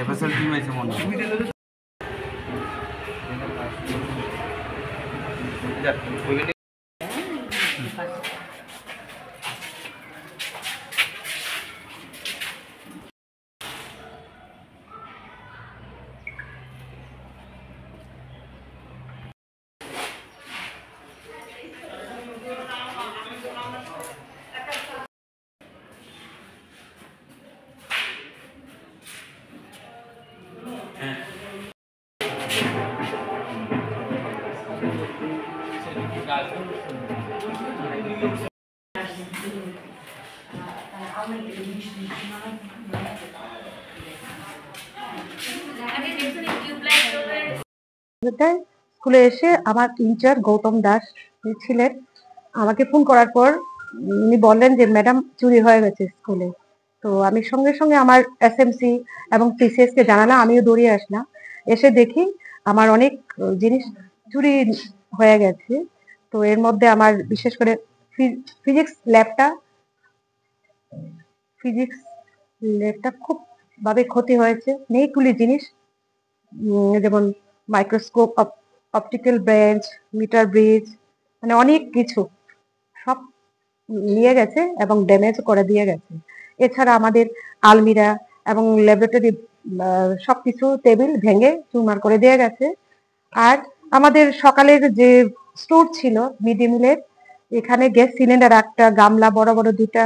FSL team আছে মনে হয়। স্কুলে এসে আমার টিচার গৌতম দাস ছিলেন, আমাকে ফোন করার পর উনি বললেন যে ম্যাডাম চুরি হয়ে গেছে স্কুলে। তো আমি সঙ্গে সঙ্গে আমার এসএমসি এবং টিসিএস কে জানালাম, আমিও দৌড়িয়ে আসলাম। এসে দেখি আমার অনেক জিনিস চুরি হয়ে গেছে। তো এর মধ্যে আমার বিশেষ করে ফিজিক্স ল্যাবটা খুব ভাবে ক্ষতি হয়েছে। অনেকগুলি জিনিস যেমন microscope, optical bench, meter bridge, মানে অনেক কিছু সব নিয়ে গেছে এবং ড্যামেজ করে দিয়ে গেছে। এছাড়া আমাদের আলমিরা এবং ল্যাবরেটরি সবকিছু টেবিল ভেঙে চুরমার করে দিয়ে গেছে। আর আমাদের সকালের যে স্টোর ছিল মিড ডে মিলের, এখানে গ্যাস সিলিন্ডার একটা, গামলা বড় বড় দুটা,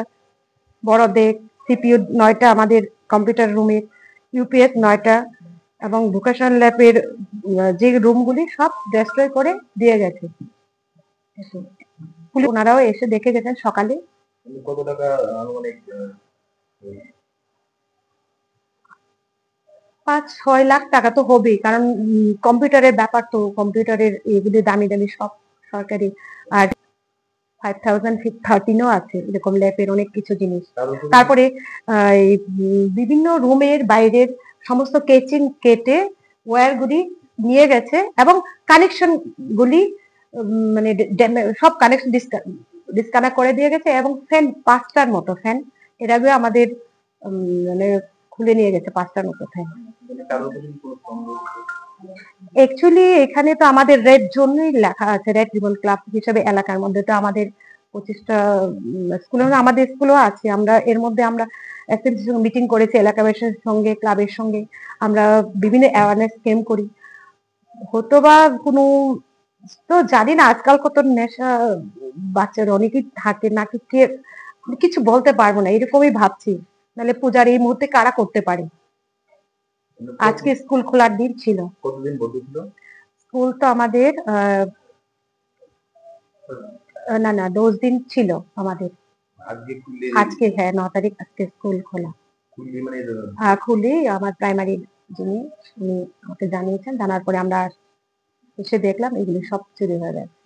বড় ডেক, সিপিইউ 9টা আমাদের কম্পিউটার রুমের, ইউপিএস 9টা এবং ভোকেশনাল ল্যাবের যে রুমগুলি সব ডেস্ট্রয় করে দিয়ে গেছে। ওনারাও এসে দেখে গেছেন সকালে। কত টাকা আনুমানিক? 5-6 লাখ টাকা তো হবেই, কারণ কম্পিউটারের ব্যাপার, তো কম্পিউটারের এগুলি দামি দামি সব সরকারি। আর 5013ও আছে এরকম ল্যাবের অনেক কিছু জিনিস। তারপরে বিভিন্ন রুমের বাইরের সমস্ত কেচিং কেটে ওয়্যারগুলি নিয়ে গেছে এবং কানেকশন গুলি মানে সব কানেকশন ডিসকানেক্ট করে দিয়ে গেছে এবং ফ্যান 5টার মতো ফ্যান এর আগে আমাদের মানে খুলে নিয়ে গেছে 5টার মতো ফ্যান। অ্যাকচুয়ালি এখানে তো আমাদের রেড জোনই লেখা আছে, রেড রিবন ক্লাব হিসেবে এলাকার মধ্যে তো আমাদের 25টা স্কুল, আমাদের স্কুলও আছে। আমরা এর মধ্যে আমরা এসএমসির সঙ্গে মিটিং করেছি, এলাকাবাসীর সঙ্গে, ক্লাবের সঙ্গে আমরা বিভিন্ন অ্যাওয়ারনেস ক্যাম্প করি। হতো বা কোনো তো জানি না, আজকাল কত নেশা বাচ্চারা অনেকেই থাকে নাকি, কে কিছু বলতে পারবো না, এরকমই ভাবছি। নাহলে পূজার এই মুহূর্তে কারা করতে পারে। আজকে স্কুল খোলার দিন ছিল। কতদিন বন্ধ ছিল স্কুল? তো আমাদের না 10 দিন ছিল আমাদের। আজকে হ্যাঁ 9 তারিখ, আজকে স্কুল খোলা। খুলি আমার প্রাইমারি যিনি উনি আমাকে জানিয়েছেন, জানার পরে আমরা এসে দেখলাম এগুলি সব চুরি হয়ে গেছে।